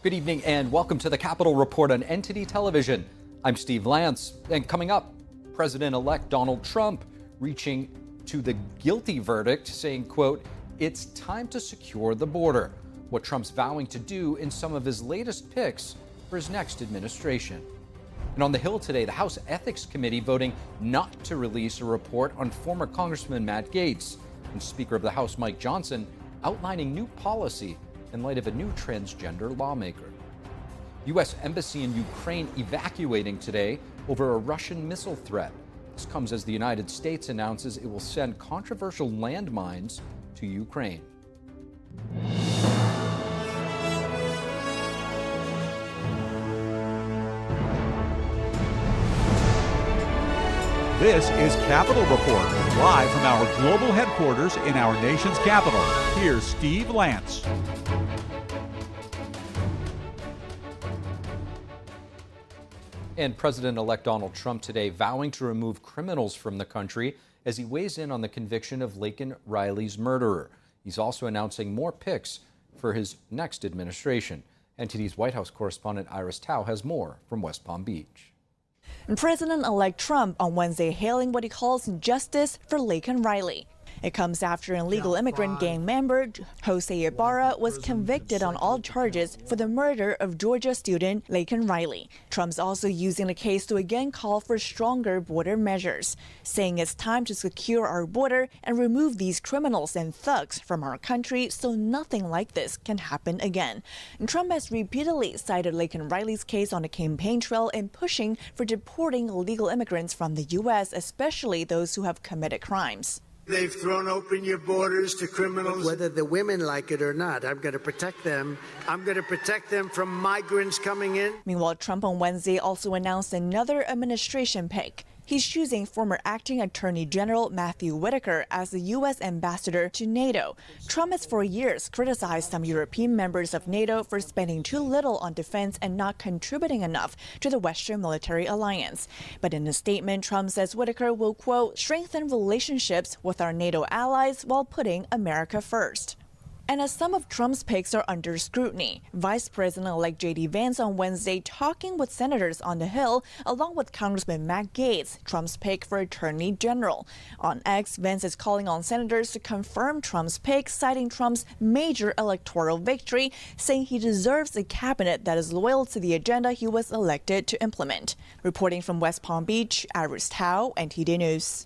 Good evening and welcome to the Capitol Report on NTD Television. I'm Steve Lance, and coming up, President-elect Donald Trump reaching to the guilty verdict, saying, quote, "It's time to secure the border," what Trump's vowing to do in some of his latest picks for his next administration. And on the Hill today, the House Ethics Committee voting not to release a report on former Congressman Matt Gaetz, and Speaker of the House Mike Johnson outlining new policy in light of a new transgender lawmaker. U.S. Embassy in Ukraine evacuating today over a Russian missile threat. This comes as the United States announces it will send controversial landmines to Ukraine. This is Capitol Report, live from our global headquarters in our nation's capital. Here's Steve Lance. And President-elect Donald Trump today vowing to remove criminals from the country as he weighs in on the conviction of Laken Riley's murderer. He's also announcing more picks for his next administration. NTD's White House correspondent Iris Tao has more from West Palm Beach. President-elect Trump on Wednesday hailing what he calls justice for Laken Riley. It comes after an illegal immigrant gang member, Jose Ibarra, was convicted on all charges for the murder of Georgia student Laken Riley. Trump's also using the case to again call for stronger border measures, saying it's time to secure our border and remove these criminals and thugs from our country so nothing like this can happen again. And Trump has repeatedly cited Laken Riley's case on the campaign trail in pushing for deporting illegal immigrants from the U.S., especially those who have committed crimes. They've thrown open your borders to criminals. Whether the women like it or not, I'm going to protect them. I'm going to protect them from migrants coming in. Meanwhile, Trump on Wednesday also announced another administration pick. He's choosing former acting Attorney General Matthew Whitaker as the U.S. ambassador to NATO. Trump has for years criticized some European members of NATO for spending too little on defense and not contributing enough to the Western military alliance. But in a statement, Trump says Whitaker will, quote, strengthen relationships with our NATO allies while putting America first. And as some of Trump's picks are under scrutiny, Vice President-elect J.D. Vance on Wednesday talking with senators on the Hill, along with Congressman Matt Gaetz, Trump's pick for Attorney General. On X, Vance is calling on senators to confirm Trump's pick, citing Trump's major electoral victory, saying he deserves a cabinet that is loyal to the agenda he was elected to implement. Reporting from West Palm Beach, Iris Tao, NTD News.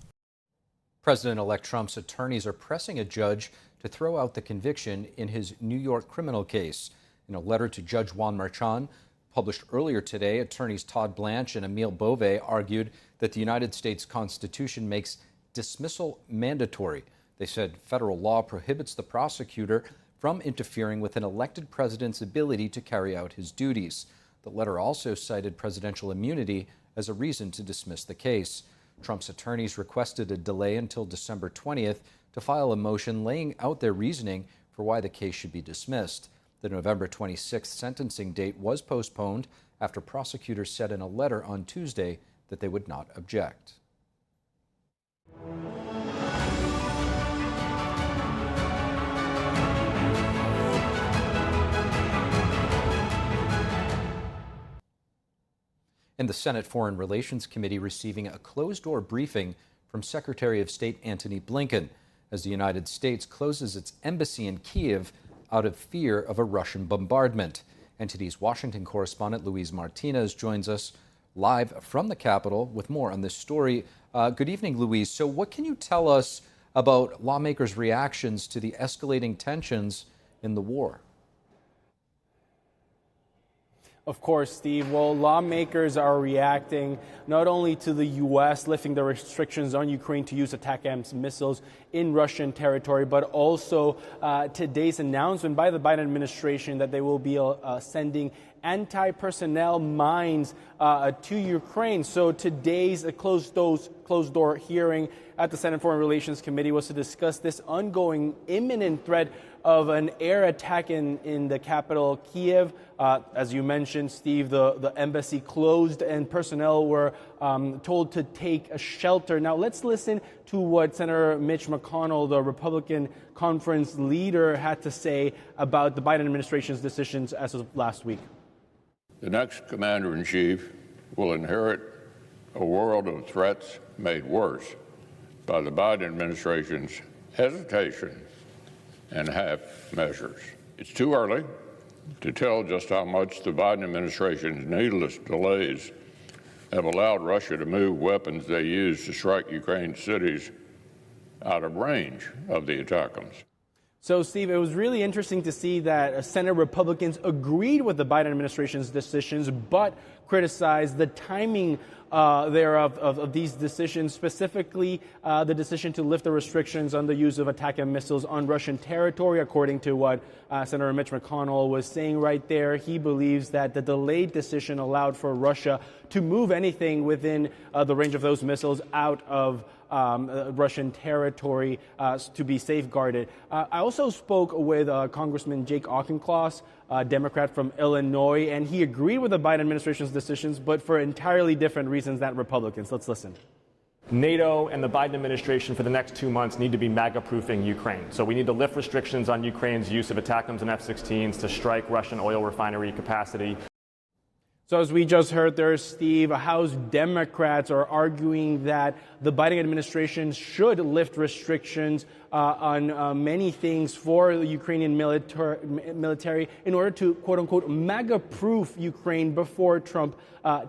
President-elect Trump's attorneys are pressing a judge to throw out the conviction in his New York criminal case. In a letter to Judge Juan Marchand, published earlier today, attorneys Todd Blanche and Emile Bove argued that the United States Constitution makes dismissal mandatory. They said federal law prohibits the prosecutor from interfering with an elected president's ability to carry out his duties. The letter also cited presidential immunity as a reason to dismiss the case. Trump's attorneys requested a delay until December 20th to file a motion laying out their reasoning for why the case should be dismissed. The November 26th sentencing date was postponed after prosecutors said in a letter on Tuesday that they would not object. And the Senate Foreign Relations Committee receiving a closed-door briefing from Secretary of State Antony Blinken as the United States closes its embassy in Kyiv out of fear of a Russian bombardment. NTD's Washington correspondent Louise Martinez joins us live from the Capitol with more on this story. Good evening, Louise. So what can you tell us about lawmakers' reactions to the escalating tensions in the war? Of course, Steve. Well, lawmakers are reacting not only to the U.S. lifting the restrictions on Ukraine to use ATACMS missiles in Russian territory, but also today's announcement by the Biden administration that they will be sending anti-personnel mines to Ukraine. So today's closed closed-door hearing at the Senate Foreign Relations Committee was to discuss this ongoing imminent threat of an air attack in the capital, Kiev. As you mentioned, Steve, the embassy closed and personnel were told to take a shelter. Now, let's listen to what Senator Mitch McConnell, the Republican conference leader, had to say about the Biden administration's decisions as of last week. The next commander-in-chief will inherit a world of threats made worse by the Biden administration's hesitation and half measures. It's too early to tell just how much the Biden administration's needless delays have allowed Russia to move weapons they use to strike Ukraine cities out of range of the attackers. So, Steve, it was really interesting to see that Senate Republicans agreed with the Biden administration's decisions, but criticized the timing thereof of these decisions, specifically the decision to lift the restrictions on the use of ATACMS missiles on Russian territory. According to what Senator Mitch McConnell was saying right there, he believes that the delayed decision allowed for Russia to move anything within the range of those missiles out of Russian territory to be safeguarded. I also spoke with Congressman Jake Auchincloss, Democrat from Illinois, and he agreed with the Biden administration's decisions, but for entirely different reasons than Republicans. Let's listen. NATO and the Biden administration for the next 2 months need to be MAGA-proofing Ukraine. So we need to lift restrictions on Ukraine's use of ATACMS and F-16s to strike Russian oil refinery capacity. So as we just heard there, Steve, House Democrats are arguing that the Biden administration should lift restrictions on many things for the Ukrainian military in order to, quote-unquote, MAGA-proof Ukraine before Trump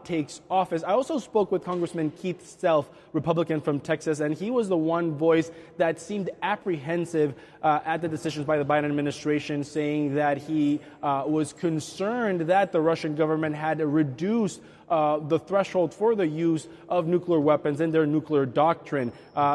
takes office. I also spoke with Congressman Keith Self, Republican from Texas, and he was the one voice that seemed apprehensive at the decisions by the Biden administration, saying that he was concerned that the Russian government had reduced the threshold for the use of nuclear weapons in their nuclear doctrine.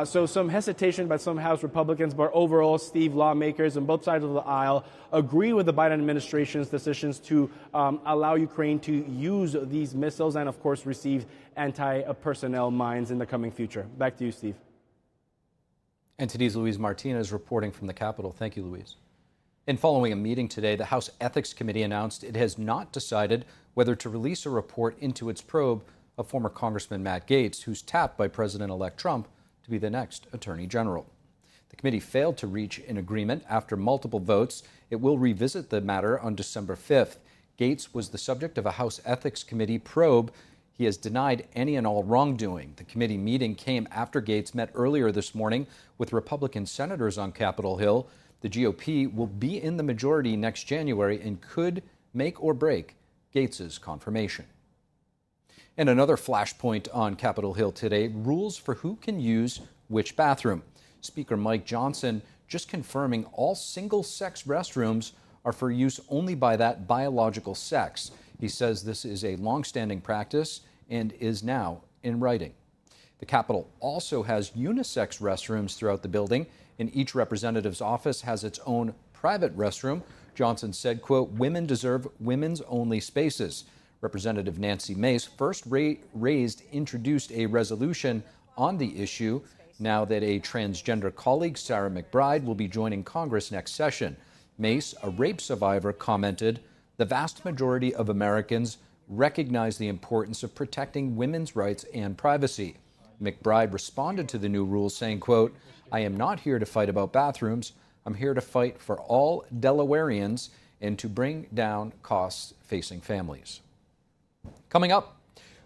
So some hesitation by some House Republicans, but overall, Steve, lawmakers on both sides of the aisle agree with the Biden administration's decisions to allow Ukraine to use these missiles and, of course, receive anti-personnel mines in the coming future. Back to you, Steve. And today's Luis Martinez reporting from the Capitol. Thank you, Luis. And following a meeting today, the House Ethics Committee announced it has not decided whether to release a report into its probe of former Congressman Matt Gaetz, who's tapped by President-elect Trump to be the next Attorney General. The committee failed to reach an agreement after multiple votes. It will revisit the matter on December 5th. Gaetz was the subject of a House Ethics Committee probe. He has denied any and all wrongdoing. The committee meeting came after Gaetz met earlier this morning with Republican senators on Capitol Hill. The GOP will be in the majority next January and could make or break Gaetz's confirmation. And another flashpoint on Capitol Hill today, rules for who can use which bathroom. Speaker Mike Johnson just confirming all single-sex restrooms are for use only by that biological sex. He says this is a long-standing practice and is now in writing. The Capitol also has unisex restrooms throughout the building, and each representative's office has its own private restroom. Johnson said, quote, women deserve women's only spaces. Representative Nancy Mace first introduced a resolution on the issue now that a transgender colleague, Sarah McBride, will be joining Congress next session. Mace, a rape survivor, commented, the vast majority of Americans recognize the importance of protecting women's rights and privacy. McBride responded to the new rules saying, quote, I am not here to fight about bathrooms. I'm here to fight for all Delawareans and to bring down costs facing families. Coming up,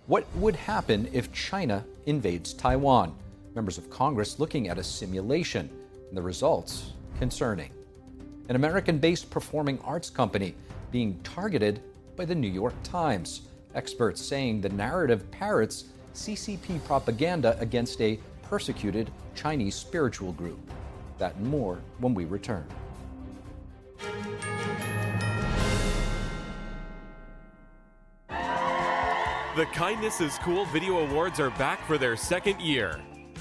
what would happen if China invades Taiwan? Members of Congress looking at a simulation, and the results concerning. An American-based performing arts company being targeted by the New York Times. Experts saying the narrative parrots CCP propaganda against a persecuted Chinese spiritual group. That and more when we return. The Kindness is Cool Video Awards are back for their second year.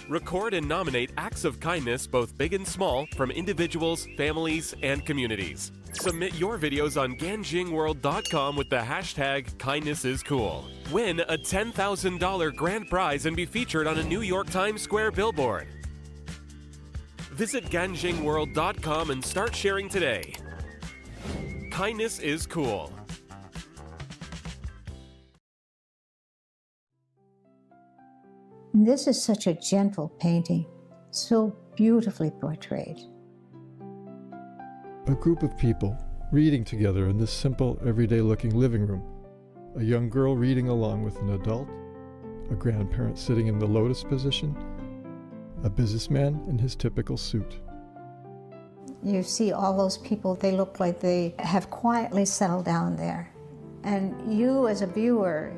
Record and nominate acts of kindness, both big and small, from individuals, families, and communities. Submit your videos on ganjingworld.com with the hashtag #KindnessIsCool. Win a $10,000 grand prize and be featured on a New York Times Square billboard. Visit ganjingworld.com and start sharing today. Kindness is cool. This is such a gentle painting, so beautifully portrayed. A group of people reading together in this simple, everyday-looking living room. A young girl reading along with an adult, a grandparent sitting in the lotus position, a businessman in his typical suit. You see all those people, they look like they have quietly settled down there. And you as a viewer,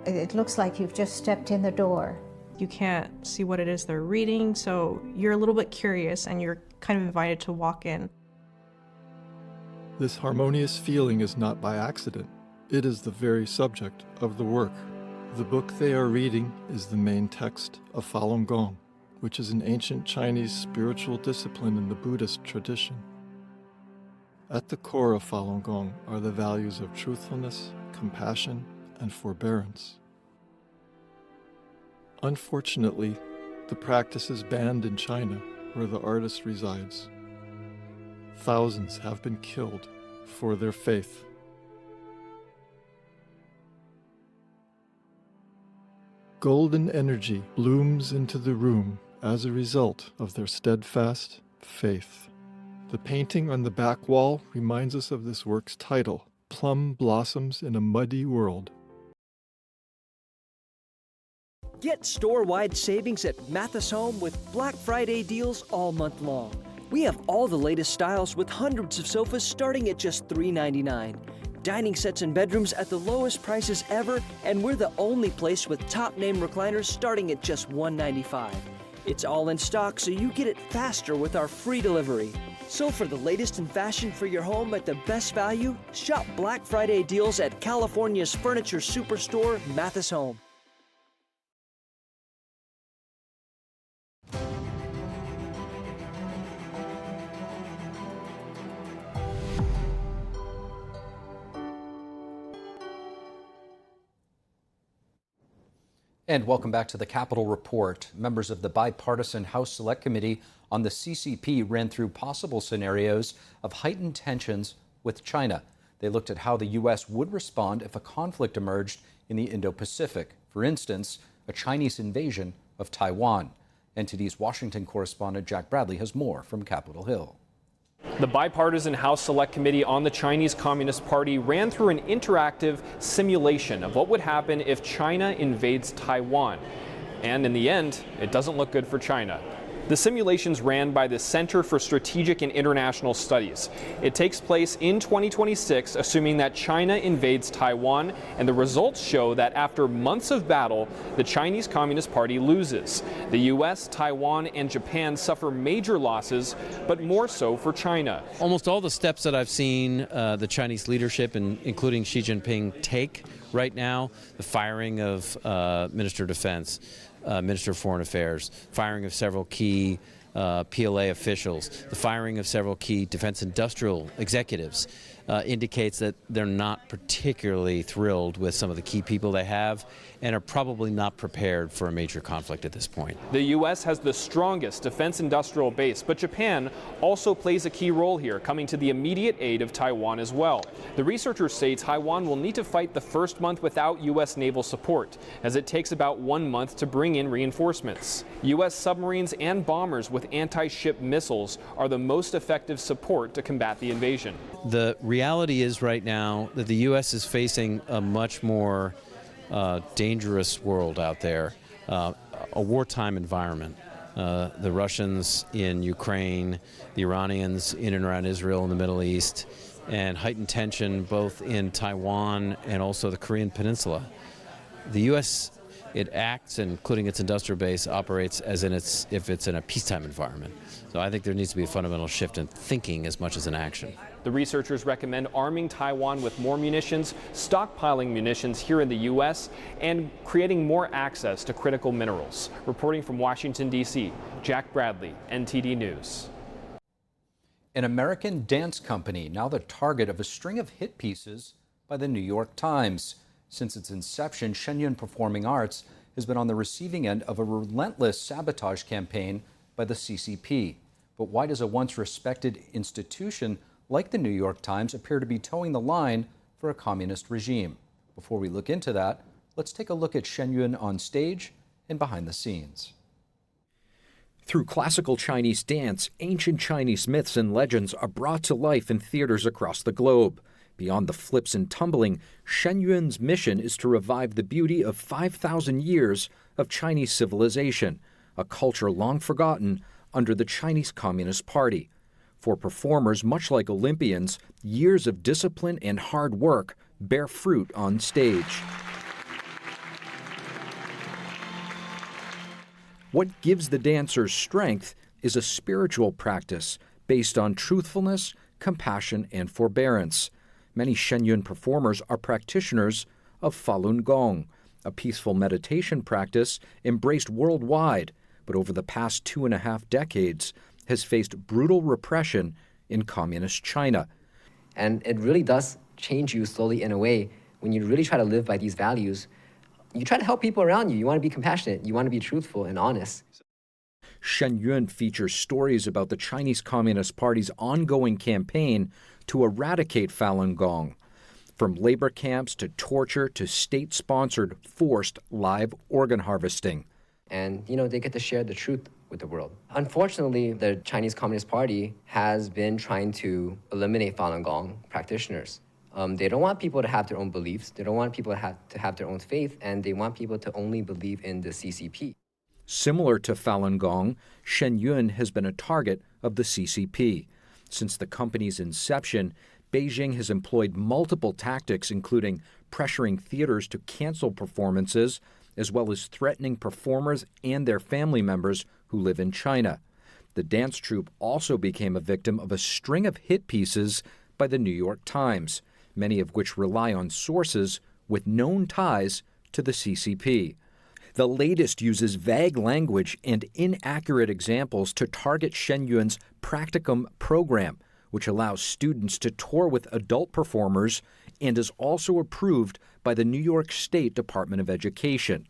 it looks like you've just stepped in the door. You can't see what it is they're reading, so you're a little bit curious and you're kind of invited to walk in. This harmonious feeling is not by accident. It is the very subject of the work. The book they are reading is the main text of Falun Gong, which is an ancient Chinese spiritual discipline in the Buddhist tradition. At the core of Falun Gong are the values of truthfulness, compassion, and forbearance. Unfortunately, the practice is banned in China, where the artist resides. Thousands have been killed for their faith. Golden energy blooms into the room as a result of their steadfast faith. The painting on the back wall reminds us of this work's title, Plum Blossoms in a Muddy World. Get store-wide savings at Mathis Home with Black Friday deals all month long. We have all the latest styles with hundreds of sofas starting at just $3.99. Dining sets and bedrooms at the lowest prices ever, and we're the only place with top-name recliners starting at just $195. It's all in stock, so you get it faster with our free delivery. So for the latest in fashion for your home at the best value, shop Black Friday deals at California's furniture superstore, Mathis Home. And welcome back to the Capitol Report. Members of the bipartisan House Select Committee on the CCP ran through possible scenarios of heightened tensions with China. They looked at how the U.S. would respond if a conflict emerged in the Indo-Pacific. For instance, a Chinese invasion of Taiwan. NTD's Washington correspondent Jack Bradley has more from Capitol Hill. The bipartisan House Select Committee on the Chinese Communist Party ran through an interactive simulation of what would happen if China invades Taiwan. And in the end, it doesn't look good for China. The simulations ran by the Center for Strategic and International Studies. It takes place in 2026, assuming that China invades Taiwan, and the results show that after months of battle, the Chinese Communist Party loses. The U.S., Taiwan, and Japan suffer major losses, but more so for China. Almost all the steps that I've seen the Chinese leadership, including Xi Jinping, take right now, the firing of Minister of Defense, Minister of Foreign Affairs, firing of several key PLA officials, the firing of several key defense industrial executives indicates that they're not particularly thrilled with some of the key people they have and are probably not prepared for a major conflict at this point. The U.S. has the strongest defense industrial base, but Japan also plays a key role here, coming to the immediate aid of Taiwan as well. The researchers say Taiwan will need to fight the first month without U.S. naval support, as it takes about 1 month to bring in reinforcements. U.S. submarines and bombers with anti-ship missiles are the most effective support to combat the invasion. The reality is right now that the U.S. is facing a much more dangerous world out there, a wartime environment. The Russians in Ukraine, the Iranians in and around Israel and the Middle East, and heightened tension both in Taiwan and also the Korean Peninsula. The U.S., it acts, including its industrial base, operates as if it's in a peacetime environment. So I think there needs to be a fundamental shift in thinking as much as in action. The researchers recommend arming Taiwan with more munitions, stockpiling munitions here in the U.S., and creating more access to critical minerals. Reporting from Washington, D.C., Jack Bradley, NTD News. An American dance company now the target of a string of hit pieces by the New York Times. Since its inception, Shen Yun Performing Arts has been on the receiving end of a relentless sabotage campaign by the CCP. But why does a once respected institution like the New York Times appear to be towing the line for a communist regime? Before we look into that, let's take a look at Shen Yun on stage and behind the scenes. Through classical Chinese dance, ancient Chinese myths and legends are brought to life in theaters across the globe. Beyond the flips and tumbling, Shen Yun's mission is to revive the beauty of 5,000 years of Chinese civilization, a culture long forgotten under the Chinese Communist Party. For performers, much like Olympians, years of discipline and hard work bear fruit on stage. What gives the dancers strength is a spiritual practice based on truthfulness, compassion, and forbearance. Many Shen Yun performers are practitioners of Falun Gong, a peaceful meditation practice embraced worldwide, but over the past 2.5 decades has faced brutal repression in communist China. And it really does change you slowly in a way when you really try to live by these values. You try to help people around you. You want to be compassionate. You want to be truthful and honest. Shen Yun features stories about the Chinese Communist Party's ongoing campaign to eradicate Falun Gong, from labor camps to torture to state-sponsored forced live organ harvesting. And, they get to share the truth with the world. Unfortunately, the Chinese Communist Party has been trying to eliminate Falun Gong practitioners. They don't want people to have their own beliefs. They don't want people to have their own faith, and they want people to only believe in the CCP. Similar to Falun Gong, Shen Yun has been a target of the CCP. Since the company's inception, Beijing has employed multiple tactics, including pressuring theaters to cancel performances, as well as threatening performers and their family members who live in China. The dance troupe also became a victim of a string of hit pieces by the New York Times, many of which rely on sources with known ties to the CCP. The latest uses vague language and inaccurate examples to target Shen Yun's practicum program, which allows students to tour with adult performers and is also approved by the New York State Department of Education.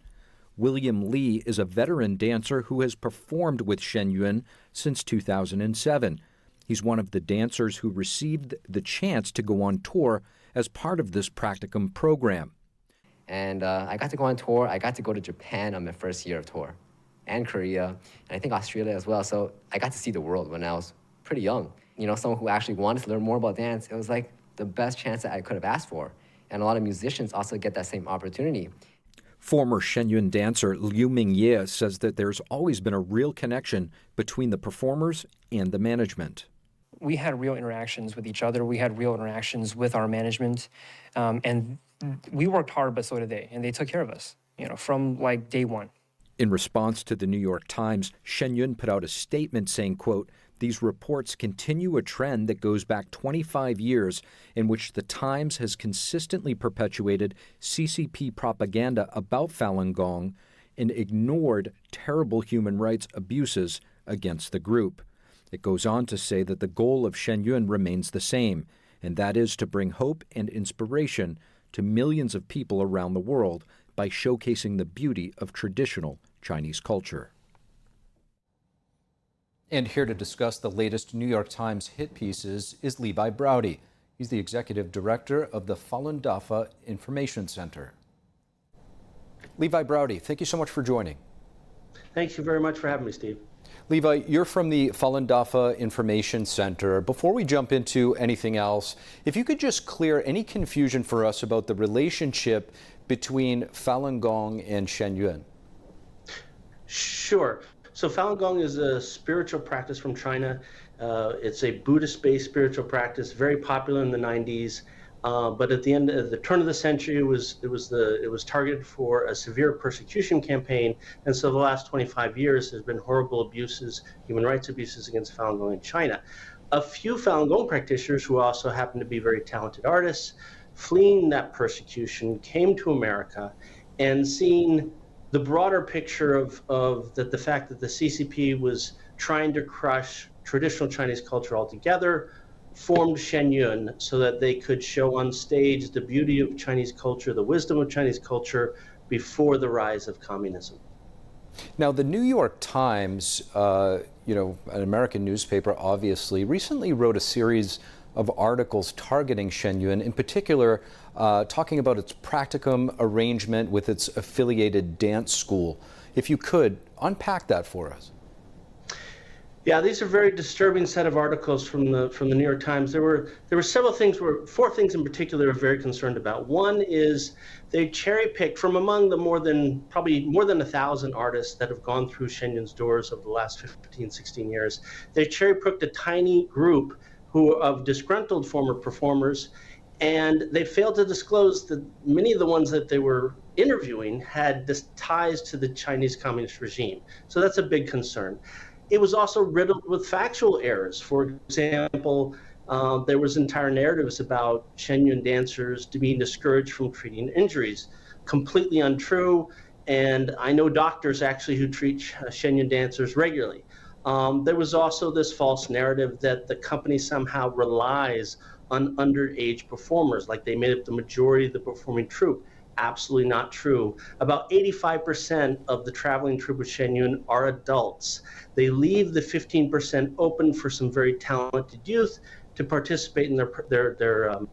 William Lee is a veteran dancer who has performed with Shen Yun since 2007. He's one of the dancers who received the chance to go on tour as part of this practicum program. And I got to go on tour. I got to go to Japan on my first year of tour, and Korea, and I think Australia as well. So I got to see the world when I was pretty young. Someone who actually wanted to learn more about dance, it was like the best chance that I could have asked for. And a lot of musicians also get that same opportunity. Former Shen Yun dancer Liu Mingye says that there's always been a real connection between the performers and the management. We had real interactions with each other. We had real interactions with our management. And we worked hard, but so did they. And they took care of us, from like day one. In response to the New York Times, Shen Yun put out a statement saying, quote, "These reports continue a trend that goes back 25 years in which the Times has consistently perpetuated CCP propaganda about Falun Gong and ignored terrible human rights abuses against the group." It goes on to say that the goal of Shen Yun remains the same, and that is to bring hope and inspiration to millions of people around the world by showcasing the beauty of traditional Chinese culture. And here to discuss the latest New York Times hit pieces is Levi Browdy. He's the executive director of the Falun Dafa Information Center. Levi Browdy, thank you so much for joining. Thank you very much for having me, Steve. Levi, you're from the Falun Dafa Information Center. Before we jump into anything else, if you could just clear any confusion for us about the relationship between Falun Gong and Shen Yun. Sure. So Falun Gong is a spiritual practice from China. It's a Buddhist-based spiritual practice, very popular in the 90s. But at the end of the turn of the century, it was targeted for a severe persecution campaign. And so the last 25 years, there's been horrible abuses, human rights abuses against Falun Gong in China. A few Falun Gong practitioners who also happen to be very talented artists, fleeing that persecution, came to America and seeing the broader picture of the fact that the CCP was trying to crush traditional Chinese culture altogether, formed Shen Yun so that they could show on stage the beauty of Chinese culture, the wisdom of Chinese culture before the rise of communism. Now, the New York Times, an American newspaper, obviously, recently wrote a series of articles targeting Shen Yun, in particular talking about its practicum arrangement with its affiliated dance school. If you could, unpack that for us. Yeah, these are very disturbing set of articles from the New York Times. There were several things, four things in particular I'm very concerned about. One is they cherry-picked from among the probably more than 1,000 artists that have gone through Shen Yun's doors over the last 15, 16 years. They cherry-picked a tiny group of disgruntled former performers, and they failed to disclose that many of the ones that they were interviewing had ties to the Chinese Communist regime. So that's a big concern. It was also riddled with factual errors. For example, there was entire narratives about Shen Yun dancers being discouraged from treating injuries. Completely untrue, and I know doctors actually who treat Shen Yun dancers regularly. There was also this false narrative that the company somehow relies on underage performers, like they made up the majority of the performing troupe. Absolutely not true. About 85% of the traveling troupe of Shen Yun are adults. They leave the 15% open for some very talented youth to participate in their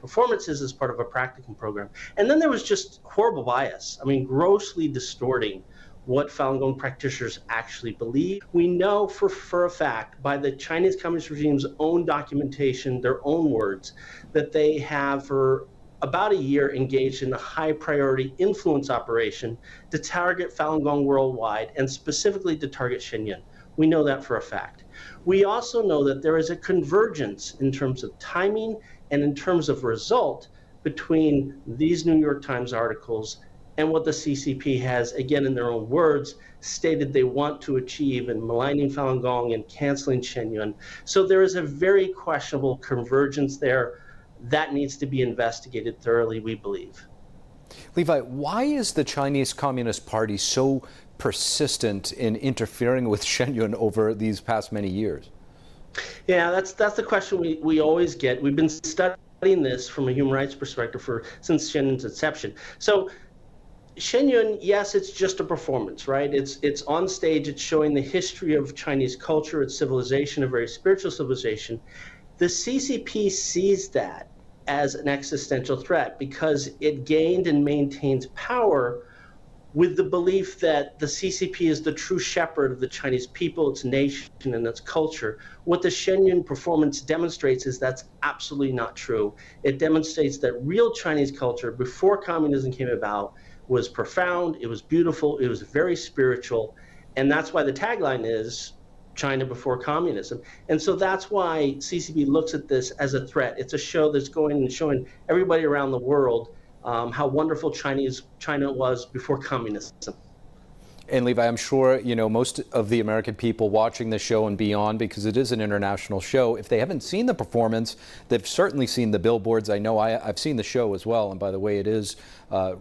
performances as part of a practicum program. And then there was just horrible bias. I mean, grossly distorting what Falun Gong practitioners actually believe. We know for a fact by the Chinese Communist regime's own documentation, their own words, that they have for about a year engaged in a high priority influence operation to target Falun Gong worldwide and specifically to target Shen Yun. We know that for a fact. We also know that there is a convergence in terms of timing and in terms of result between these New York Times articles and what the CCP has, again in their own words, stated they want to achieve in maligning Falun Gong and canceling Shen Yun. So there is a very questionable convergence there. That needs to be investigated thoroughly, we believe. Levi, why is the Chinese Communist Party so persistent in interfering with Shen Yun over these past many years? Yeah, that's the question we always get. We've been studying this from a human rights perspective since Shen Yun's inception. So Shen Yun, yes, it's just a performance, right? It's on stage, it's showing the history of Chinese culture, its civilization, a very spiritual civilization. The CCP sees that as an existential threat because it gained and maintains power with the belief that the CCP is the true shepherd of the Chinese people, its nation, and its culture. What the Shen Yun performance demonstrates is that's absolutely not true. It demonstrates that real Chinese culture before communism came about was profound, it was beautiful, it was very spiritual, and that's why the tagline is China before communism. And so that's why CCP looks at this as a threat. It's a show that's going and showing everybody around the world how wonderful China was before communism. And Levi, I'm sure most of the American people watching the show and beyond, because it is an international show, if they haven't seen the performance, they've certainly seen the billboards. I know I've seen the show as well, and by the way, it is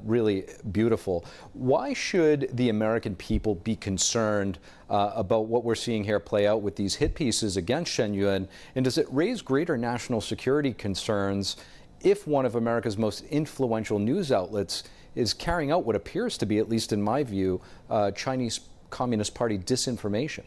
really beautiful. Why should the American people be concerned about what we're seeing here play out with these hit pieces against Shen Yun? And does it raise greater national security concerns if one of America's most influential news outlets is carrying out what appears to be, at least in my view, Chinese Communist Party disinformation?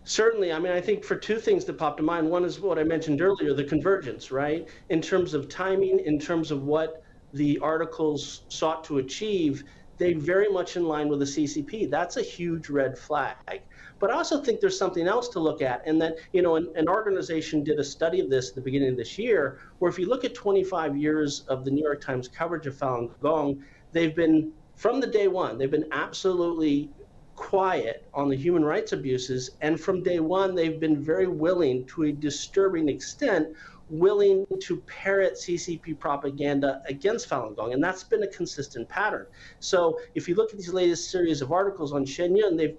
Certainly. I mean, I think for two things that popped to mind. One is what I mentioned earlier, the convergence, right? In terms of timing, in terms of what the articles sought to achieve, they very much in line with the CCP. That's a huge red flag. But I also think there's something else to look at, and that, an organization did a study of this at the beginning of this year, where if you look at 25 years of the New York Times coverage of Falun Gong, they've been, from the day one, they've been absolutely quiet on the human rights abuses, and from day one, they've been very willing, to a disturbing extent, willing to parrot CCP propaganda against Falun Gong, and that's been a consistent pattern. So if you look at these latest series of articles on Shen Yun, they've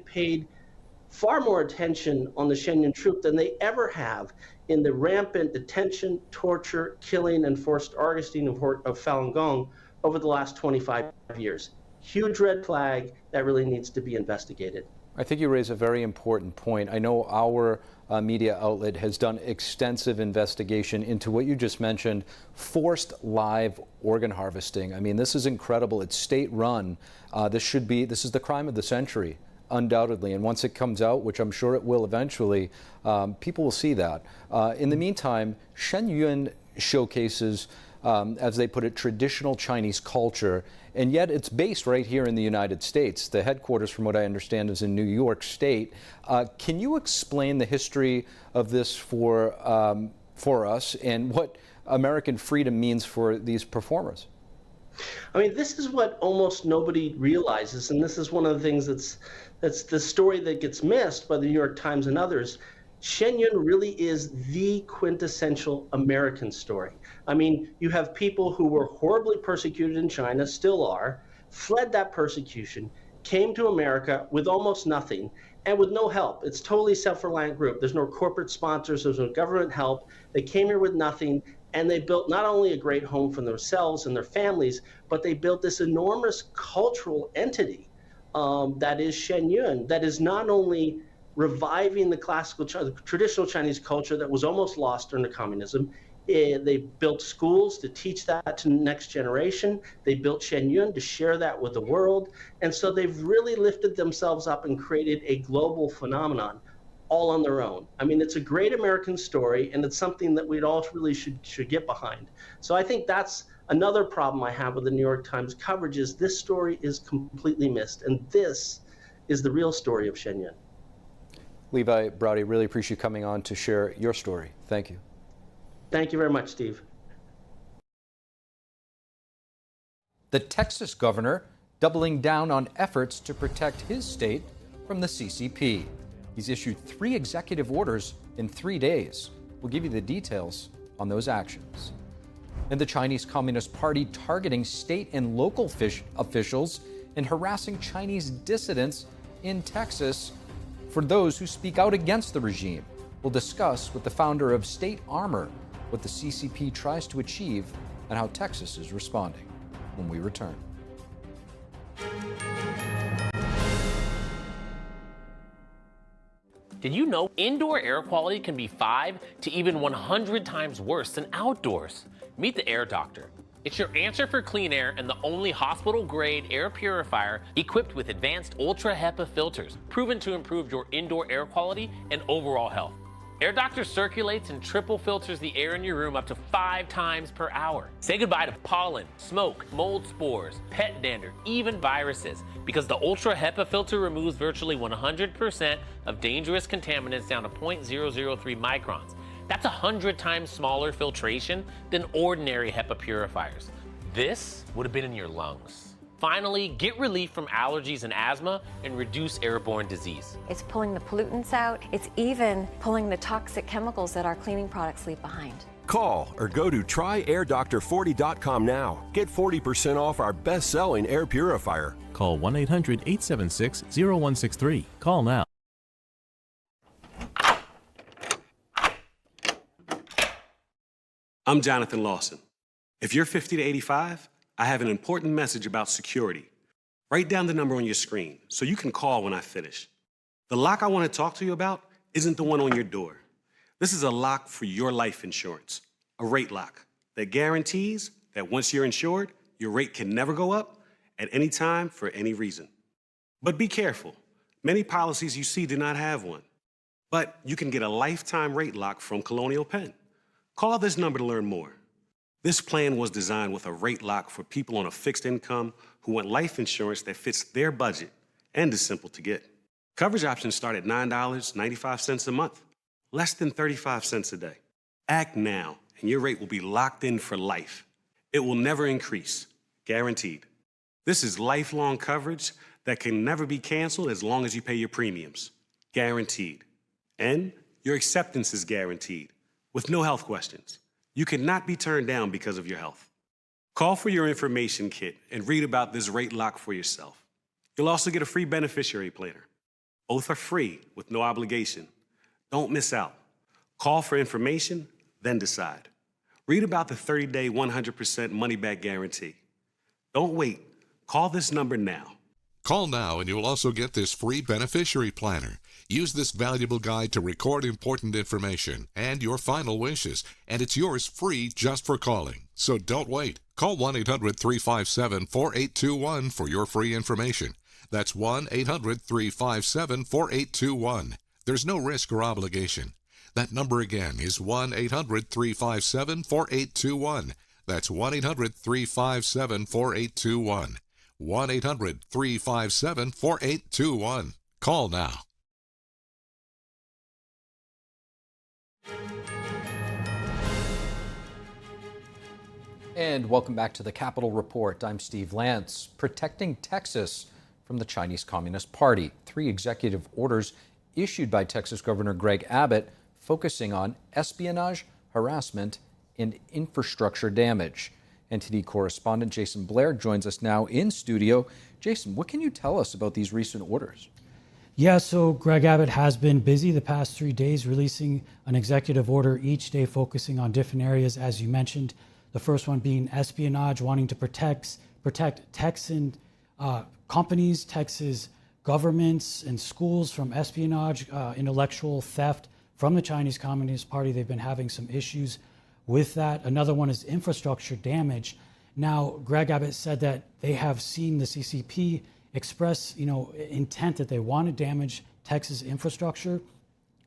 paid far more attention on the Shen Yun troupe than they ever have in the rampant detention, torture, killing, and forced arresting of Falun Gong over the last 25 years. Huge red flag that really needs to be investigated. I think you raise a very important point. I know our media outlet has done extensive investigation into what you just mentioned, forced live organ harvesting. I mean, this is incredible. It's state-run. This is the crime of the century, undoubtedly. And once it comes out, which I'm sure it will eventually, people will see that. In the meantime, Shen Yun showcases, as they put it, traditional Chinese culture, and yet it's based right here in the United States. The headquarters, from what I understand, is in New York State. Can you explain the history of this for us and what American freedom means for these performers? I mean, this is what almost nobody realizes, and this is one of the things that's the story that gets missed by the New York Times and others. Shen Yun really is the quintessential American story. I mean, you have people who were horribly persecuted in China, still are, fled that persecution, came to America with almost nothing and with no help. It's totally self-reliant group. There's no corporate sponsors, there's no government help. They came here with nothing, and they built not only a great home for themselves and their families, but they built this enormous cultural entity that is Shen Yun, that is not only reviving the classical, traditional Chinese culture that was almost lost under communism. They built schools to teach that to the next generation. They built Shen Yun to share that with the world. And so they've really lifted themselves up and created a global phenomenon all on their own. I mean, it's a great American story, and it's something that we'd all really should get behind. So I think that's another problem I have with the New York Times coverage, is this story is completely missed. And this is the real story of Shen Yun. Levi Browdy, really appreciate you coming on to share your story. Thank you. Thank you very much, Steve. The Texas governor doubling down on efforts to protect his state from the CCP. He's issued 3 executive orders in 3 days. We'll give you the details on those actions. And the Chinese Communist Party targeting state and local officials and harassing Chinese dissidents in Texas for those who speak out against the regime. We'll discuss with the founder of State Armor what the CCP tries to achieve and how Texas is responding when we return. Did you know indoor air quality can be 5 to even 100 times worse than outdoors? Meet the Air Doctor. It's your answer for clean air and the only hospital-grade air purifier equipped with advanced Ultra HEPA filters, proven to improve your indoor air quality and overall health. Air Doctor circulates and triple filters the air in your room up to 5 times per hour. Say goodbye to pollen, smoke, mold spores, pet dander, even viruses, because the Ultra HEPA filter removes virtually 100% of dangerous contaminants down to 0.003 microns. That's 100 times smaller filtration than ordinary HEPA purifiers. This would have been in your lungs. Finally, get relief from allergies and asthma and reduce airborne disease. It's pulling the pollutants out. It's even pulling the toxic chemicals that our cleaning products leave behind. Call or go to tryair40.com now. Get 40% off our best-selling air purifier. Call 1-800-876-0163. Call now. I'm Jonathan Lawson. If you're 50 to 85, I have an important message about security. Write down the number on your screen so you can call when I finish. The lock I want to talk to you about isn't the one on your door. This is a lock for your life insurance, a rate lock that guarantees that once you're insured, your rate can never go up at any time for any reason. But be careful. Many policies you see do not have one. But you can get a lifetime rate lock from Colonial Penn. Call this number to learn more. This plan was designed with a rate lock for people on a fixed income who want life insurance that fits their budget and is simple to get. Coverage options start at $9.95 a month, less than 35 cents a day. Act now, and your rate will be locked in for life. It will never increase, guaranteed. This is lifelong coverage that can never be canceled as long as you pay your premiums, guaranteed. And your acceptance is guaranteed, with no health questions. You cannot be turned down because of your health. Call for your information kit and read about this rate lock for yourself. You'll also get a free beneficiary planner. Both are free with no obligation. Don't miss out. Call for information, then decide. Read about the 30-day 100% money-back guarantee. Don't wait. Call this number now. Call now and you'll also get this free beneficiary planner. Use this valuable guide to record important information and your final wishes, and it's yours free just for calling. So don't wait. Call 1-800-357-4821 for your free information. That's 1-800-357-4821. There's no risk or obligation. That number again is 1-800-357-4821. That's 1-800-357-4821. 1-800-357-4821. Call now. And welcome back to the Capitol Report. I'm Steve Lance. Protecting Texas from the Chinese Communist Party. 3 executive orders issued by Texas Governor Greg Abbott focusing on espionage, harassment, and infrastructure damage. NTD correspondent Jason Blair joins us now in studio. Jason, what can you tell us about these recent orders? Yeah, so Greg Abbott has been busy the past 3 days releasing an executive order each day focusing on different areas, as you mentioned. The first one being espionage, wanting to protect Texan companies, Texas governments and schools from espionage, intellectual theft from the Chinese Communist Party. They've been having some issues with that. Another one is infrastructure damage. Now, Greg Abbott said that they have seen the CCP express, intent that they want to damage Texas infrastructure.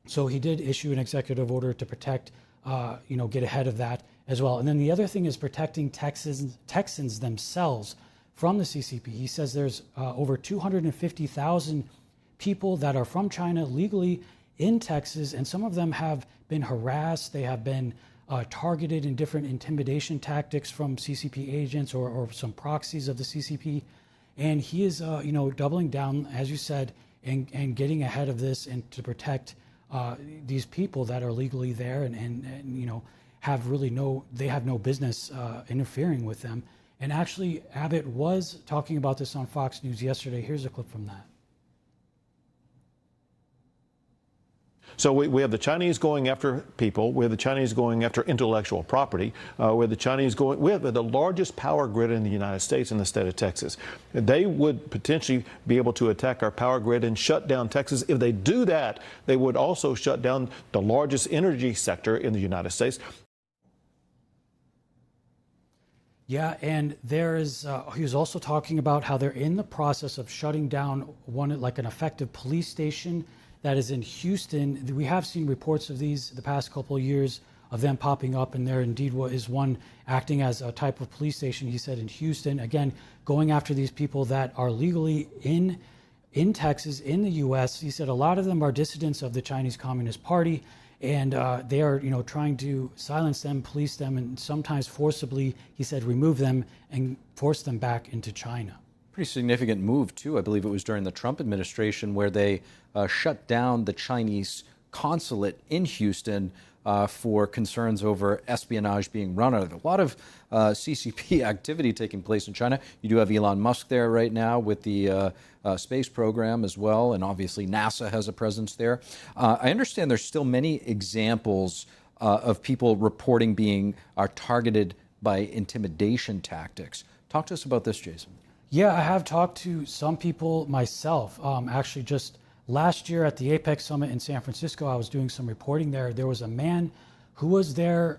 So he did issue an executive order to protect, get ahead of that as well. And then the other thing is protecting Texans themselves from the CCP. He says there's over 250,000 people that are from China legally in Texas, and some of them have been harassed. They have been targeted in different intimidation tactics from CCP agents or some proxies of the CCP. And he is, doubling down, as you said, and getting ahead of this and to protect these people that are legally there and have no business interfering with them. And actually, Abbott was talking about this on Fox News yesterday. Here's a clip from that. So we have the Chinese going after people. We have the Chinese going after intellectual property. We have the largest power grid in the United States in the state of Texas. They would potentially be able to attack our power grid and shut down Texas. If they do that, they would also shut down the largest energy sector in the United States. Yeah, and there is, he was also talking about how they're in the process of shutting down an effective police station that is in Houston. We have seen reports of these the past couple of years of them popping up, and there indeed is one acting as a type of police station, he said, in Houston. Again, going after these people that are legally in Texas, in the U.S. He said a lot of them are dissidents of the Chinese Communist Party, and they are, trying to silence them, police them, and sometimes forcibly, he said, remove them and force them back into China. Pretty significant move, too. I believe it was during the Trump administration where they shut down the Chinese consulate in Houston for concerns over espionage being run. A lot of CCP activity taking place in China. You do have Elon Musk there right now with the space program as well, and obviously NASA has a presence there. I understand there's still many examples of people reporting being targeted by intimidation tactics. Talk to us about this, Jason. Yeah, I have talked to some people myself. Actually, just last year at the APEC Summit in San Francisco, I was doing some reporting there. There was a man who was there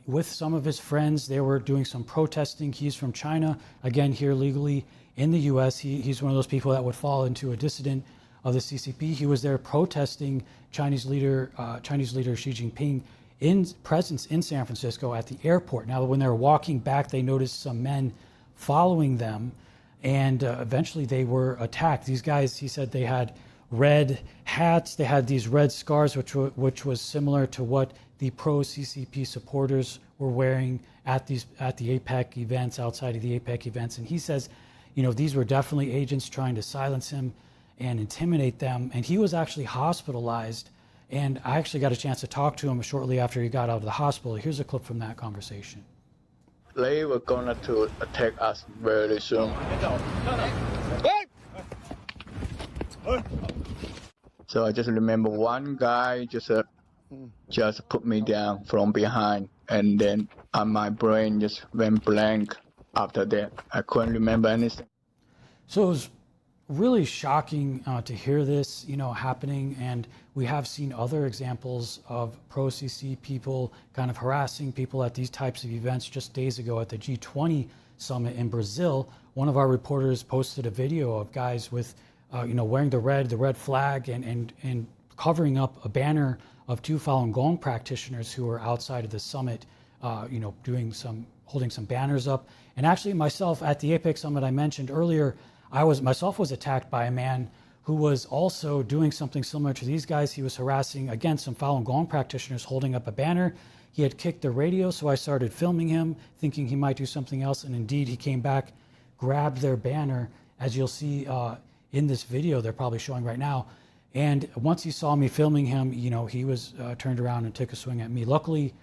with some of his friends. They were doing some protesting. He's from China, again, here legally in the U.S. He's one of those people that would fall into a dissident of the CCP. He was there protesting Chinese leader Xi Jinping presence in San Francisco at the airport. Now, when they were walking back, they noticed some men following them, and eventually they were attacked. These guys, he said, they had red hats. They had these red scars, which was similar to what the pro-CCP supporters were wearing at the APEC events, outside of the APEC events. And he says, these were definitely agents trying to silence him and intimidate them. And he was actually hospitalized. And I actually got a chance to talk to him shortly after he got out of the hospital. Here's a clip from that conversation. They were going to attack us very soon. So I just remember one guy just put me down from behind, and then my brain just went blank after that. I couldn't remember anything. So it was really shocking to hear this, happening. And we have seen other examples of pro-CC people kind of harassing people at these types of events. Just days ago at the G20 summit in Brazil, one of our reporters posted a video of guys with, wearing the red flag and covering up a banner of two Falun Gong practitioners who were outside of the summit, holding some banners up. And actually myself at the APEC summit I mentioned earlier, I was attacked by a man who was also doing something similar to these guys. He was harassing, again, some Falun Gong practitioners holding up a banner. He had kicked the radio, so I started filming him, thinking he might do something else. And indeed, he came back, grabbed their banner, as you'll see in this video they're probably showing right now. And once he saw me filming him, he was turned around and took a swing at me. Luckily,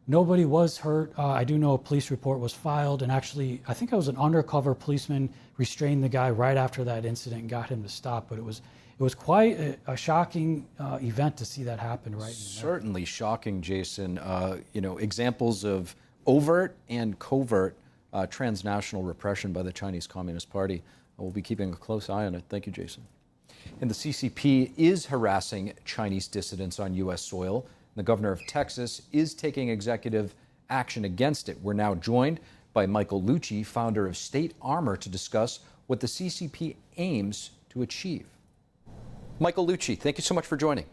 nobody was hurt. I do know a police report was filed, and actually, I think I was an undercover policeman restrained the guy right after that incident and got him to stop. But it was quite a shocking event to see that happen right now. Certainly shocking, Jason. Examples of overt and covert transnational repression by the Chinese Communist Party. We'll be keeping a close eye on it. Thank you, Jason. And the CCP is harassing Chinese dissidents on U.S. soil. The governor of Texas is taking executive action against it. We're now joined by Michael Lucci, founder of State Armor, to discuss what the CCP aims to achieve. Michael Lucci, thank you so much for joining.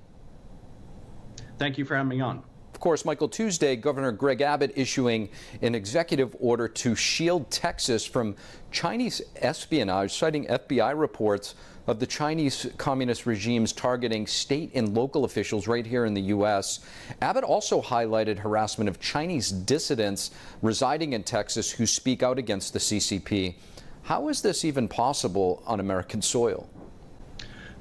Thank you for having me on. Of course, Michael, Tuesday, Governor Greg Abbott issuing an executive order to shield Texas from Chinese espionage, citing FBI reports of the Chinese communist regimes targeting state and local officials right here in the U.S. Abbott also highlighted harassment of Chinese dissidents residing in Texas who speak out against the CCP. How is this even possible on American soil?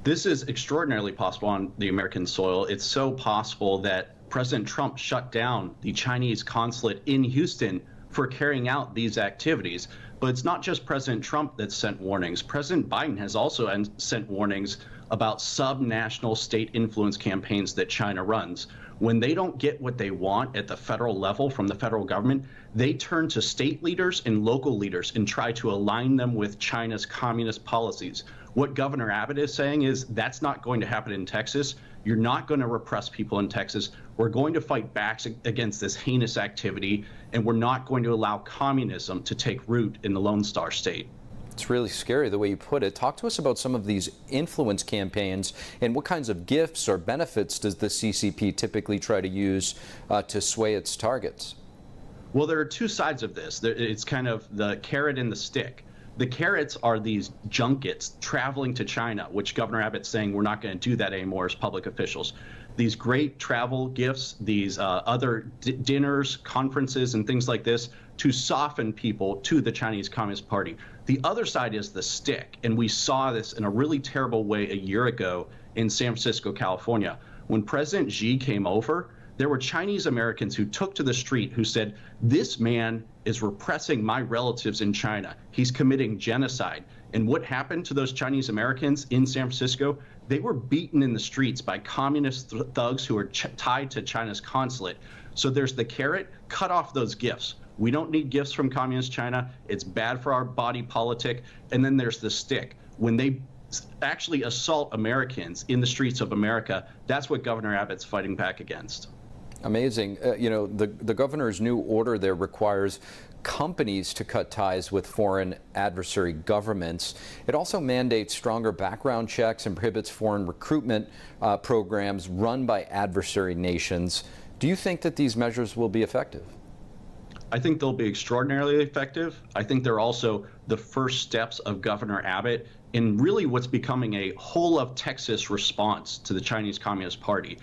This is extraordinarily possible on the American soil. It's so possible that President Trump shut down the Chinese consulate in Houston for carrying out these activities. But it's not just President Trump that sent warnings. President Biden has also sent warnings about subnational state influence campaigns that China runs. When they don't get what they want at the federal level from the federal government, they turn to state leaders and local leaders and try to align them with China's communist policies. What Governor Abbott is saying is that's not going to happen in Texas. You're not going to repress people in Texas. We're going to fight back against this heinous activity, and we're not going to allow communism to take root in the Lone Star State. It's really scary the way you put it. Talk to us about some of these influence campaigns and what kinds of gifts or benefits does the CCP typically try to use to sway its targets? Well, there are two sides of this. It's kind of the carrot and the stick. The carrots are these junkets traveling to China, which Governor Abbott's saying we're not going to do that anymore as public officials. These great travel gifts, these other dinners, conferences, and things like this to soften people to the Chinese Communist Party. The other side is the stick, and we saw this in a really terrible way a year ago in San Francisco, California. When President Xi came over, there were Chinese Americans who took to the street who said, this man is repressing my relatives in China. He's committing genocide. And what happened to those Chinese Americans in San Francisco? They were beaten in the streets by communist thugs who are tied to China's consulate. So there's the carrot, cut off those gifts. We don't need gifts from communist China. It's bad for our body politic. And then there's the stick. When they actually assault Americans in the streets of America, that's what Governor Abbott's fighting back against. Amazing. The governor's new order there requires companies to cut ties with foreign adversary governments. It also mandates stronger background checks and prohibits foreign recruitment programs run by adversary nations. Do you think that these measures will be effective? I think they'll be extraordinarily effective. I think they're also the first steps of Governor Abbott in really what's becoming a whole of Texas response to the Chinese Communist Party.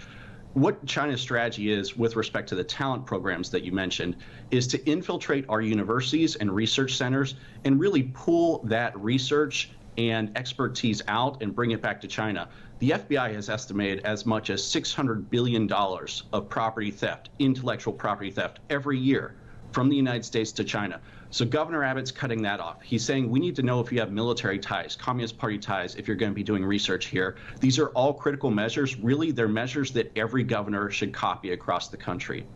What China's strategy is with respect to the talent programs that you mentioned is to infiltrate our universities and research centers and really pull that research and expertise out and bring it back to China. The FBI has estimated as much as $600 billion of property theft, intellectual property theft, every year from the United States to China. So Governor Abbott's cutting that off. He's saying we need to know if you have military ties, Communist Party ties, if you're going to be doing research here. These are all critical measures. Really, they're measures that every governor should copy across the country.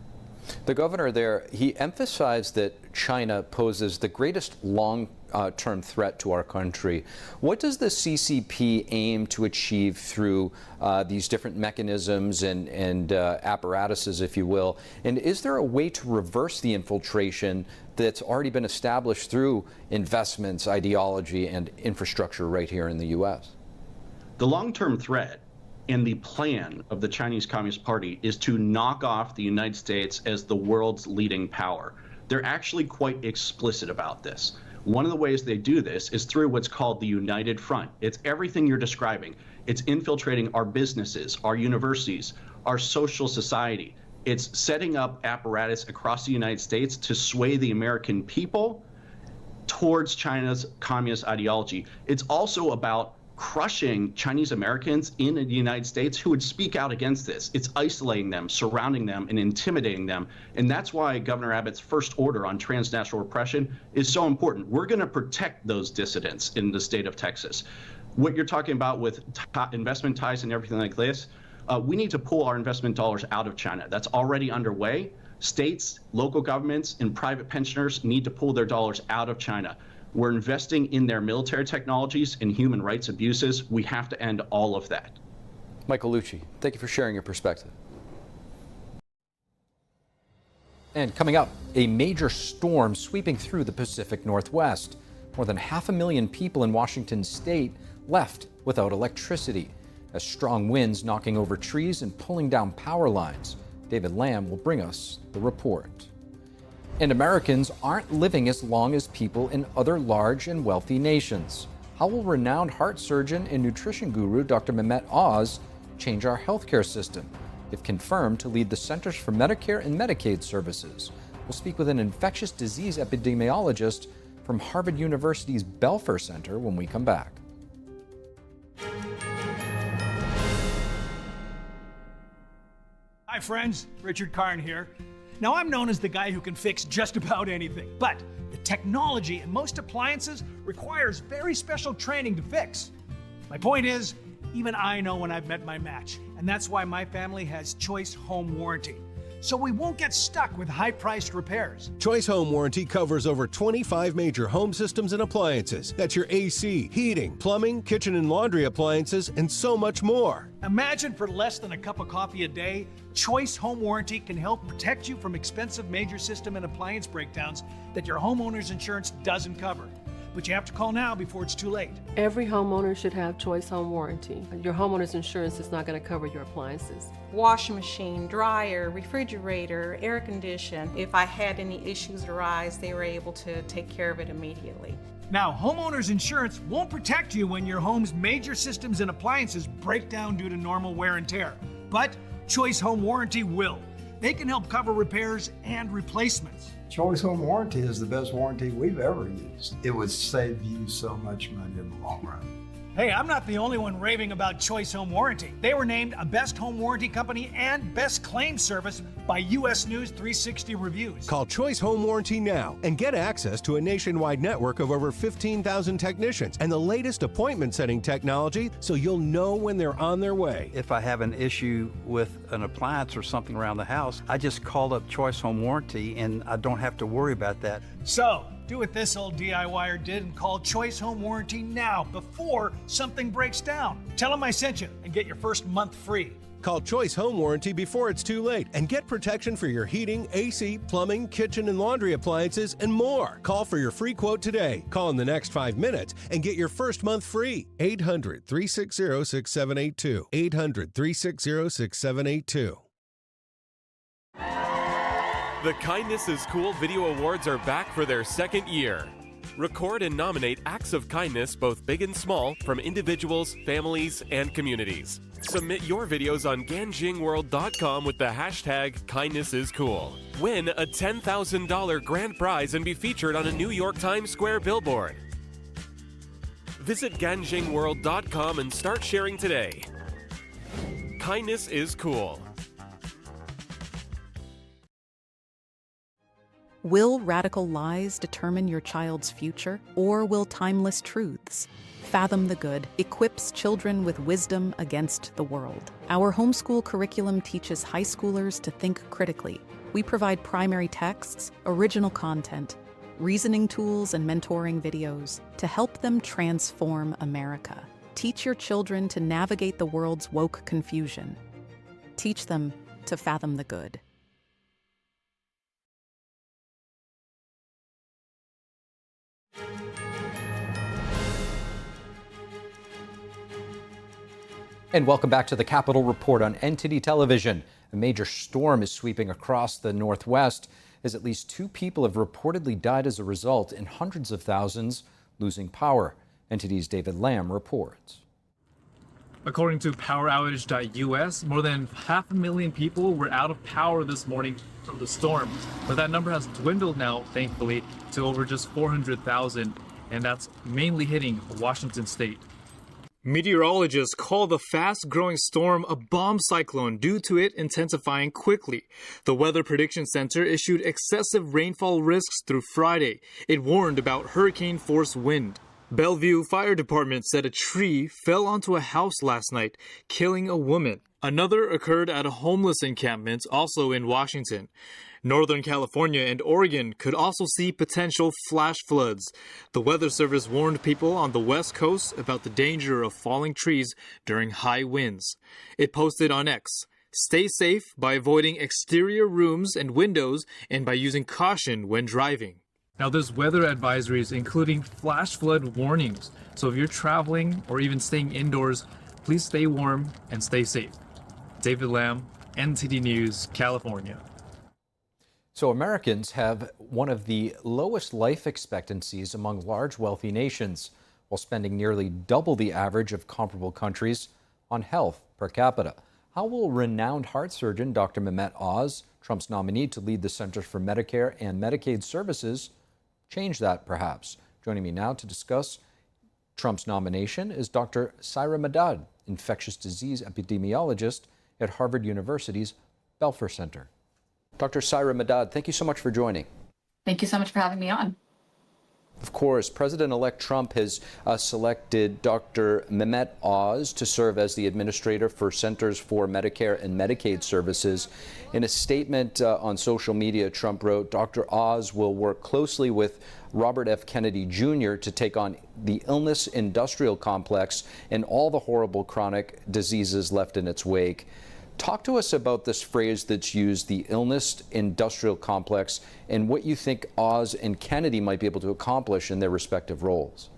The governor there, he emphasized that China poses the greatest long-term threat to our country. What does the CCP aim to achieve through these different mechanisms and apparatuses, if you will? And is there a way to reverse the infiltration that's already been established through investments, ideology, and infrastructure right here in the U.S.? The long-term threat and the plan of the Chinese Communist Party is to knock off the United States as the world's leading power. They're actually quite explicit about this. One of the ways they do this is through what's called the United Front. It's everything you're describing. It's infiltrating our businesses, our universities, our social society. It's setting up apparatus across the United States to sway the American people towards China's communist ideology. It's also about crushing Chinese Americans in the United States who would speak out against this. It's isolating them, surrounding them, and intimidating them. And that's why Governor Abbott's first order on transnational repression is so important. We're going to protect those dissidents in the state of Texas. What you're talking about with investment ties and everything like this, we need to pull our investment dollars out of China. That's already underway. States, local governments, and private pensioners need to pull their dollars out of China. We're investing in their military technologies and human rights abuses. We have to end all of that. Michael Lucci, thank you for sharing your perspective. And coming up, a major storm sweeping through the Pacific Northwest. More than 500,000 people in Washington state left without electricity, as strong winds knocking over trees and pulling down power lines. David Lamb will bring us the report. And Americans aren't living as long as people in other large and wealthy nations. How will renowned heart surgeon and nutrition guru Dr. Mehmet Oz change our healthcare system, if confirmed to lead the Centers for Medicare and Medicaid Services? We'll speak with an infectious disease epidemiologist from Harvard University's Belfer Center when we come back. Hi friends, Richard Karn here. Now I'm known as the guy who can fix just about anything, but the technology in most appliances requires very special training to fix. My point is, even I know when I've met my match, and that's why my family has Choice Home Warranty. So we won't get stuck with high-priced repairs. Choice Home Warranty covers over 25 major home systems and appliances. That's your AC, heating, plumbing, kitchen and laundry appliances, and so much more. Imagine for less than a cup of coffee a day, Choice Home Warranty can help protect you from expensive major system and appliance breakdowns that your homeowner's insurance doesn't cover. But you have to call now before it's too late. Every homeowner should have Choice Home Warranty. Your homeowner's insurance is not going to cover your appliances. Washing machine, dryer, refrigerator, air condition. If I had any issues arise, they were able to take care of it immediately. Now, homeowner's insurance won't protect you when your home's major systems and appliances break down due to normal wear and tear. But Choice Home Warranty will. They can help cover repairs and replacements. Choice Home Warranty is the best warranty we've ever used. It would save you so much money in the long run. Hey, I'm not the only one raving about Choice Home Warranty. They were named a Best Home Warranty Company and Best Claim Service by U.S. News 360 Reviews. Call Choice Home Warranty now and get access to a nationwide network of over 15,000 technicians and the latest appointment setting technology so you'll know when they're on their way. If I have an issue with an appliance or something around the house, I just call up Choice Home Warranty and I don't have to worry about that. So, do what this old DIYer did and call Choice Home Warranty now before something breaks down. Tell them I sent you and get your first month free. Call Choice Home Warranty before it's too late and get protection for your heating, AC, plumbing, kitchen and laundry appliances, and more. Call for your free quote today. Call in the next 5 minutes and get your first month free. 800-360-6782. 800-360-6782. The Kindness is Cool Video Awards are back for their second year. Record and nominate acts of kindness, both big and small, from individuals, families, and communities. Submit your videos on ganjingworld.com with the hashtag KindnessIsCool. Win a $10,000 grand prize and be featured on a New York Times Square billboard. Visit ganjingworld.com and start sharing today. Kindness is cool. Will radical lies determine your child's future, or will timeless truths? Fathom the Good equips children with wisdom against the world. Our homeschool curriculum teaches high schoolers to think critically, We provide primary texts, original content, reasoning tools, and mentoring videos to help them transform America. Teach your children to navigate the world's woke confusion. Teach them to fathom the good. And welcome back to the Capitol Report on NTD Television. A major storm is sweeping across the Northwest as at least 2 people have reportedly died as a result and hundreds of thousands losing power. NTD's David Lamb reports. According to PowerOutage.us, more than 500,000 people were out of power this morning from the storm. But that number has dwindled now, thankfully, to over just 400,000, and that's mainly hitting Washington state. Meteorologists call the fast-growing storm a bomb cyclone due to it intensifying quickly. The Weather Prediction Center issued excessive rainfall risks through Friday. It warned about hurricane-force wind. Bellevue Fire Department said a tree fell onto a house last night, killing a woman. Another occurred at a homeless encampment, also in Washington. Northern California and Oregon could also see potential flash floods. The Weather Service warned people on the West Coast about the danger of falling trees during high winds. It posted on X, "Stay safe by avoiding exterior rooms and windows and by using caution when driving." Now there's weather advisories including flash flood warnings. So if you're traveling or even staying indoors, please stay warm and stay safe. David Lamb, NTD News, California. So Americans have one of the lowest life expectancies among large wealthy nations, while spending nearly double the average of comparable countries on health per capita. How will renowned heart surgeon Dr. Mehmet Oz, Trump's nominee to lead the Centers for Medicare and Medicaid Services, change that perhaps? Joining me now to discuss Trump's nomination is Dr. Saira Madad, infectious disease epidemiologist at Harvard University's Belfer Center. Dr. Saira Madad, thank you so much for joining. Thank you so much for having me on. Of course, President-elect Trump has selected Dr. Mehmet Oz to serve as the administrator for Centers for Medicare and Medicaid Services. In a statement on social media, Trump wrote, Dr. Oz will work closely with Robert F. Kennedy Jr. to take on the illness industrial complex and all the horrible chronic diseases left in its wake. Talk to us about this phrase that's used, the illness industrial complex, and what you think Oz and Kennedy might be able to accomplish in their respective roles.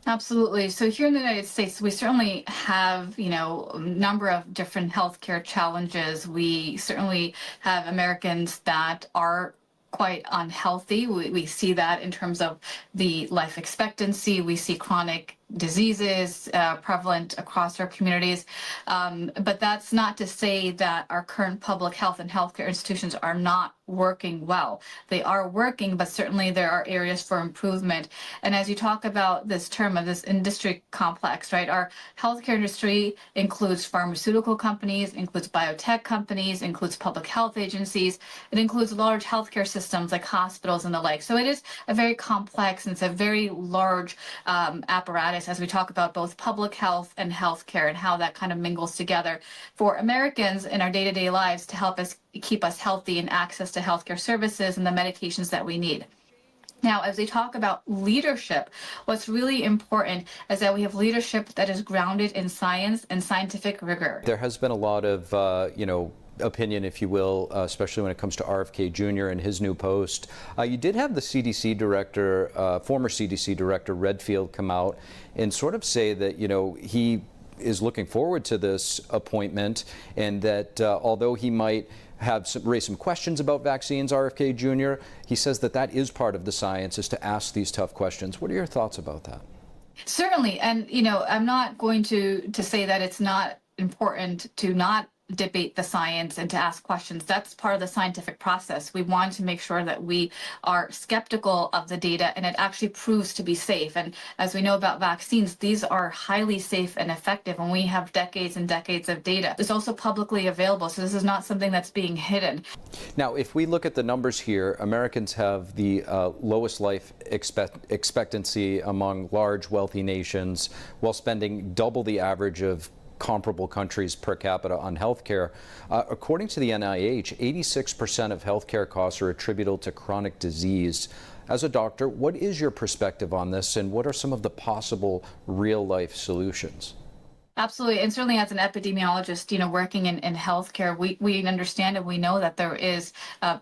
Absolutely. So here in the United States, we certainly have, a number of different healthcare challenges. We certainly have Americans that are quite unhealthy. We see that in terms of the life expectancy. We see chronic diseases prevalent across our communities. But that's not to say that our current public health and healthcare institutions are not working well. They are working, but certainly there are areas for improvement. And as you talk about this term of this industry complex, right, our healthcare industry includes pharmaceutical companies, includes biotech companies, includes public health agencies. It includes large healthcare systems like hospitals and the like. So it is a very complex and it's a very large apparatus as we talk about both public health and healthcare and how that kind of mingles together for Americans in our day-to-day lives to help us keep us healthy and access to healthcare services and the medications that we need. Now, as we talk about leadership, what's really important is that we have leadership that is grounded in science and scientific rigor. There has been a lot of, opinion, if you will, especially when it comes to RFK Jr. and his new post. You did have the CDC director, former CDC director Redfield, come out and sort of say that, he is looking forward to this appointment and that although he might raise some questions about vaccines, RFK Jr., he says that that is part of the science, is to ask these tough questions. What are your thoughts about that? Certainly. And, I'm not going to say that it's not important to not debate the science and to ask questions. That's part of the scientific process. We want to make sure that we are skeptical of the data and it actually proves to be safe. And as we know about vaccines, these are highly safe and effective, and we have decades and decades of data. It's also publicly available, so this is not something that's being hidden. Now, if we look at the numbers here, Americans have the lowest life expectancy among large, wealthy nations, while spending double the average of comparable countries per capita on healthcare. According to the NIH, 86% of healthcare costs are attributable to chronic disease. As a doctor, what is your perspective on this, and what are some of the possible real-life solutions? Absolutely, and certainly as an epidemiologist, working in healthcare, we understand and we know that there is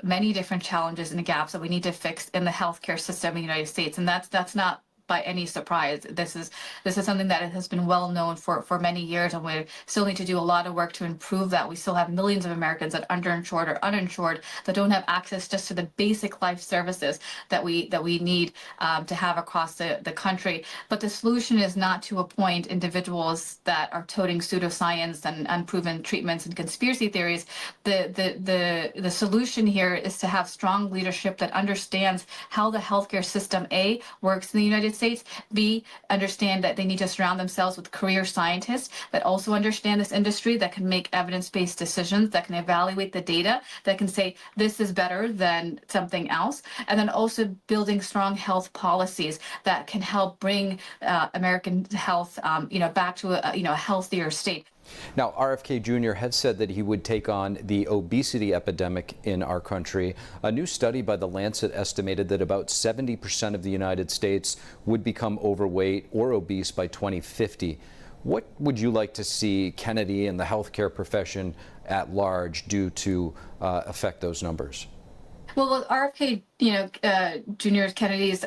many different challenges and gaps that we need to fix in the healthcare system in the United States, and that's not by any surprise. This is something that has been well known for many years, and we still need to do a lot of work to improve that. We still have millions of Americans that are underinsured or uninsured that don't have access just to the basic life services that we need to have across the country. But the solution is not to appoint individuals that are toting pseudoscience and unproven treatments and conspiracy theories. The solution here is to have strong leadership that understands how the healthcare system A works in the United States, B, understand that they need to surround themselves with career scientists that also understand this industry, that can make evidence-based decisions, that can evaluate the data, that can say this is better than something else, and then also building strong health policies that can help bring American health, back to a healthier state. Now, RFK Jr. had said that he would take on the obesity epidemic in our country. A new study by The Lancet estimated that about 70% of the United States would become overweight or obese by 2050. What would you like to see Kennedy and the healthcare profession at large do to affect those numbers? Well, RFK, Jr. Kennedy's,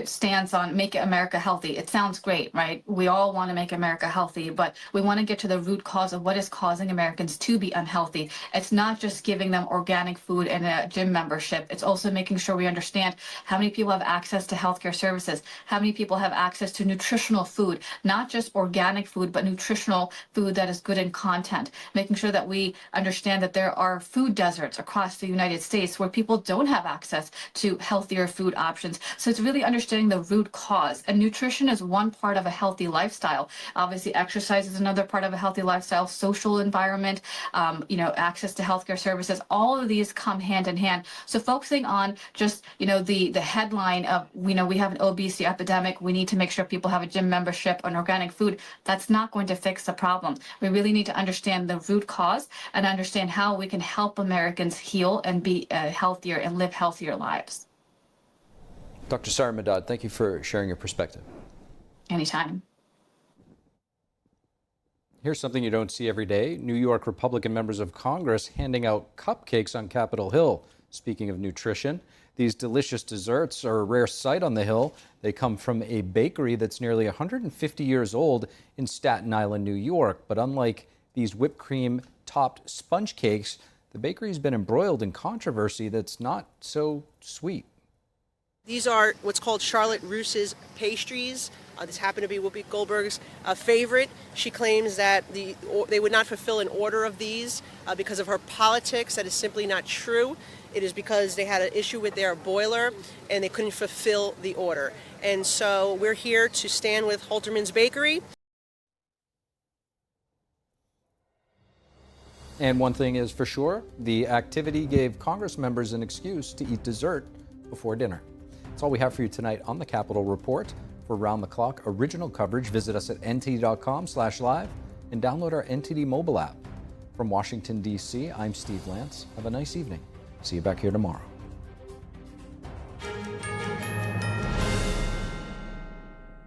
stance on make America healthy. It sounds great, right? We all want to make America healthy, but we want to get to the root cause of what is causing Americans to be unhealthy. It's not just giving them organic food and a gym membership. It's also making sure we understand how many people have access to healthcare services, how many people have access to nutritional food, not just organic food, but nutritional food that is good in content, making sure that we understand that there are food deserts across the United States where people don't have access to healthier food options. So it's really understanding the root cause. And nutrition is one part of a healthy lifestyle. Obviously, exercise is another part of a healthy lifestyle, social environment, access to healthcare services. All of these come hand in hand. So focusing on just, the headline of, we have an obesity epidemic, we need to make sure people have a gym membership and organic food, that's not going to fix the problem. We really need to understand the root cause and understand how we can help Americans heal and be healthier and live healthier lives. Dr. Sarah Medad, thank you for sharing your perspective. Anytime. Here's something you don't see every day. New York Republican members of Congress handing out cupcakes on Capitol Hill. Speaking of nutrition, these delicious desserts are a rare sight on the Hill. They come from a bakery that's nearly 150 years old in Staten Island, New York. But unlike these whipped cream topped sponge cakes, the bakery's been embroiled in controversy that's not so sweet. These are what's called Charlotte Ruse's pastries. This happened to be Whoopi Goldberg's favorite. She claims that they would not fulfill an order of these because of her politics. That is simply not true. It is because they had an issue with their boiler and they couldn't fulfill the order. And so we're here to stand with Holterman's Bakery. And one thing is for sure, the activity gave Congress members an excuse to eat dessert before dinner. That's all we have for you tonight on the Capitol Report. For round-the-clock original coverage, visit us at ntd.com/live and download our NTD mobile app. From Washington, D.C., I'm Steve Lance. Have a nice evening. See you back here tomorrow.